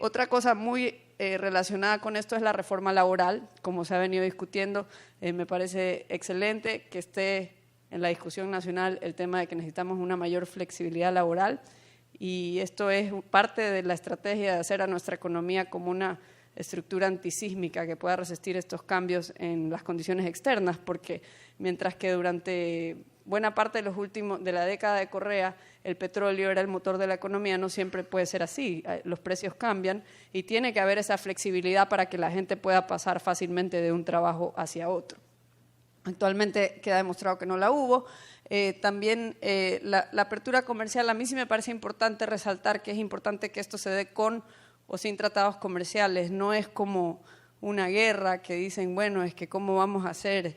Otra cosa muy relacionada con esto es la reforma laboral, como se ha venido discutiendo. Me parece excelente que esté en la discusión nacional el tema de que necesitamos una mayor flexibilidad laboral, y esto es parte de la estrategia de hacer a nuestra economía como una estructura antisísmica que pueda resistir estos cambios en las condiciones externas, porque mientras que durante buena parte de la década de Correa el petróleo era el motor de la economía, no siempre puede ser así. Los precios cambian y tiene que haber esa flexibilidad para que la gente pueda pasar fácilmente de un trabajo hacia otro. Actualmente queda demostrado que no la hubo. También la apertura comercial, a mí sí me parece importante resaltar que es importante que esto se dé con o sin tratados comerciales. No es como una guerra que dicen, bueno, es que cómo vamos a hacer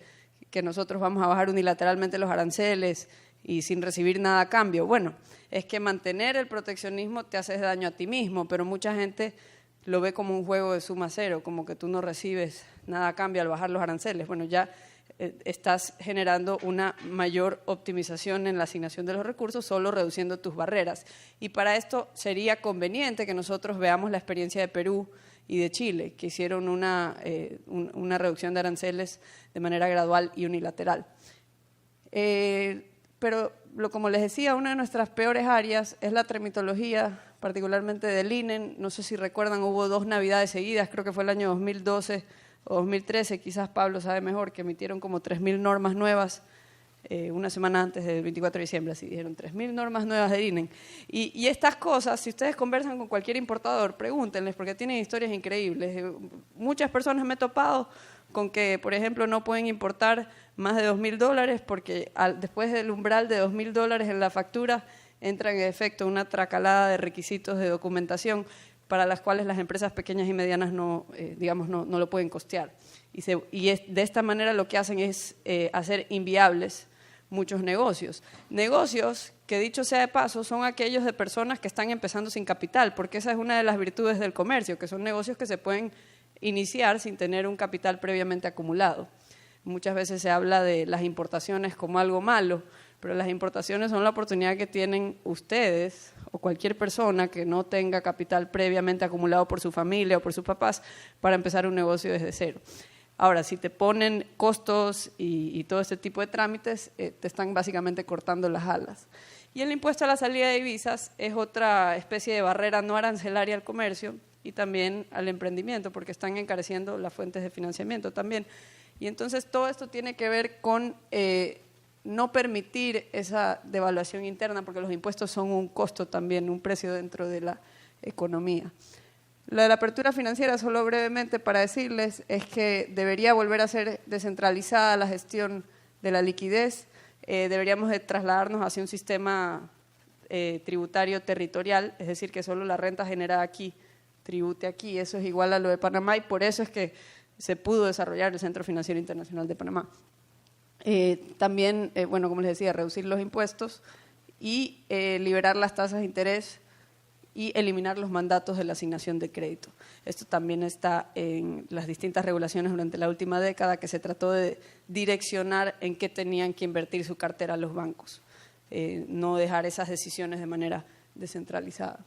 que nosotros vamos a bajar unilateralmente los aranceles y sin recibir nada a cambio. Bueno, es que mantener el proteccionismo te hace daño a ti mismo, pero mucha gente lo ve como un juego de suma cero, como que tú no recibes nada a cambio al bajar los aranceles. Bueno, ya estás generando una mayor optimización en la asignación de los recursos, solo reduciendo tus barreras. Y para esto sería conveniente que nosotros veamos la experiencia de Perú y de Chile, que hicieron una reducción de aranceles de manera gradual y unilateral. Pero como les decía, una de nuestras peores áreas es la tramitología, particularmente del INE. No sé si recuerdan, hubo 2 navidades seguidas, creo que fue el año 2012 o 2013, quizás Pablo sabe mejor, que emitieron como 3.000 normas nuevas una semana antes del 24 de diciembre, así dijeron, 3.000 normas nuevas de INE. Y estas cosas, si ustedes conversan con cualquier importador, pregúntenles, porque tienen historias increíbles. Muchas personas me he topado con que, por ejemplo, no pueden importar más de $2.000 porque después del umbral de $2.000 en la factura entra en efecto una tracalada de requisitos de documentación para las cuales las empresas pequeñas y medianas no lo pueden costear. De esta manera lo que hacen es hacer inviables muchos negocios. Negocios que, dicho sea de paso, son aquellos de personas que están empezando sin capital, porque esa es una de las virtudes del comercio, que son negocios que se pueden iniciar sin tener un capital previamente acumulado. Muchas veces se habla de las importaciones como algo malo, pero las importaciones son la oportunidad que tienen ustedes o cualquier persona que no tenga capital previamente acumulado por su familia o por sus papás para empezar un negocio desde cero. Ahora, si te ponen costos y todo este tipo de trámites, te están básicamente cortando las alas. Y el impuesto a la salida de divisas es otra especie de barrera no arancelaria al comercio y también al emprendimiento, porque están encareciendo las fuentes de financiamiento también. Y entonces todo esto tiene que ver con no permitir esa devaluación interna, porque los impuestos son un costo también, un precio dentro de la economía. Lo de la apertura financiera, solo brevemente para decirles, es que debería volver a ser descentralizada la gestión de la liquidez. Deberíamos de trasladarnos hacia un sistema tributario territorial, es decir, que solo la renta generada aquí tribute aquí. Eso es igual a lo de Panamá y por eso es que se pudo desarrollar el Centro Financiero Internacional de Panamá. También, como les decía, reducir los impuestos y liberar las tasas de interés y eliminar los mandatos de la asignación de crédito. Esto también está en las distintas regulaciones durante la última década, que se trató de direccionar en qué tenían que invertir su cartera los bancos, no dejar esas decisiones de manera descentralizada.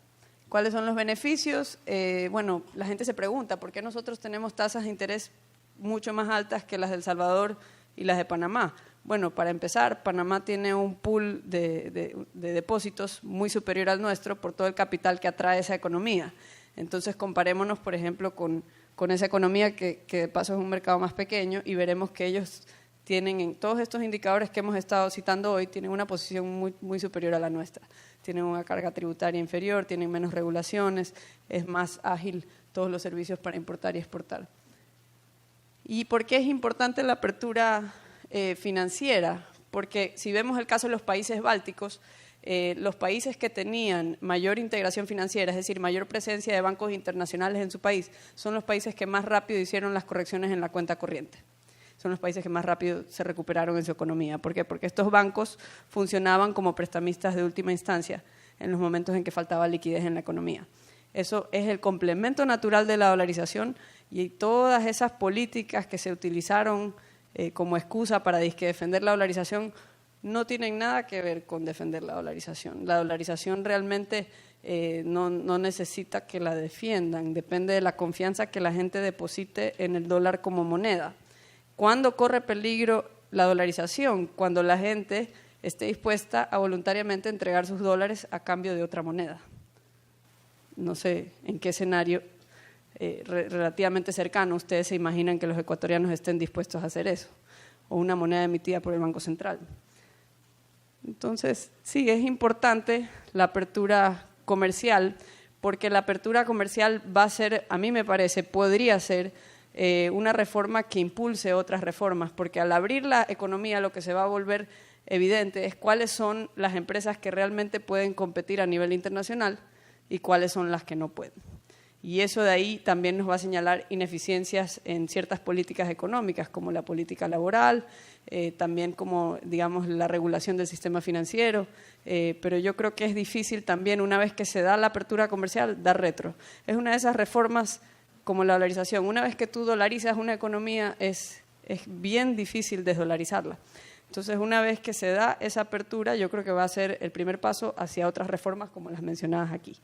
¿Cuáles son los beneficios? La gente se pregunta, ¿por qué nosotros tenemos tasas de interés mucho más altas que las de El Salvador y las de Panamá? Bueno, para empezar, Panamá tiene un pool de depósitos muy superior al nuestro por todo el capital que atrae esa economía. Entonces, comparémonos, por ejemplo, con esa economía que de paso es un mercado más pequeño y veremos que ellos tienen, en todos estos indicadores que hemos estado citando hoy, tienen una posición muy, muy superior a la nuestra. Tienen una carga tributaria inferior, tienen menos regulaciones, es más ágil todos los servicios para importar y exportar. ¿Y por qué es importante la apertura financiera? Porque si vemos el caso de los países bálticos, los países que tenían mayor integración financiera, es decir, mayor presencia de bancos internacionales en su país, son los países que más rápido hicieron las correcciones en la cuenta corriente. Son los países que más rápido se recuperaron en su economía. ¿Por qué? Porque estos bancos funcionaban como prestamistas de última instancia en los momentos en que faltaba liquidez en la economía. Eso es el complemento natural de la dolarización y todas esas políticas que se utilizaron como excusa para defender la dolarización no tienen nada que ver con defender la dolarización. La dolarización realmente no necesita que la defiendan, depende de la confianza que la gente deposite en el dólar como moneda. ¿Cuándo corre peligro la dolarización? Cuando la gente esté dispuesta a voluntariamente entregar sus dólares a cambio de otra moneda. No sé en qué escenario relativamente cercano ustedes se imaginan que los ecuatorianos estén dispuestos a hacer eso, o una moneda emitida por el Banco Central. Entonces, sí, es importante la apertura comercial, porque la apertura comercial va a ser, a mí me parece, podría ser una reforma que impulse otras reformas, porque al abrir la economía lo que se va a volver evidente es cuáles son las empresas que realmente pueden competir a nivel internacional y cuáles son las que no pueden. Y eso de ahí también nos va a señalar ineficiencias en ciertas políticas económicas, como la política laboral, también como, digamos, la regulación del sistema financiero, pero yo creo que es difícil también, una vez que se da la apertura comercial, dar retro. Es una de esas reformas como la dolarización. Una vez que tú dolarizas una economía, es bien difícil desdolarizarla. Entonces, una vez que se da esa apertura, yo creo que va a ser el primer paso hacia otras reformas como las mencionadas aquí.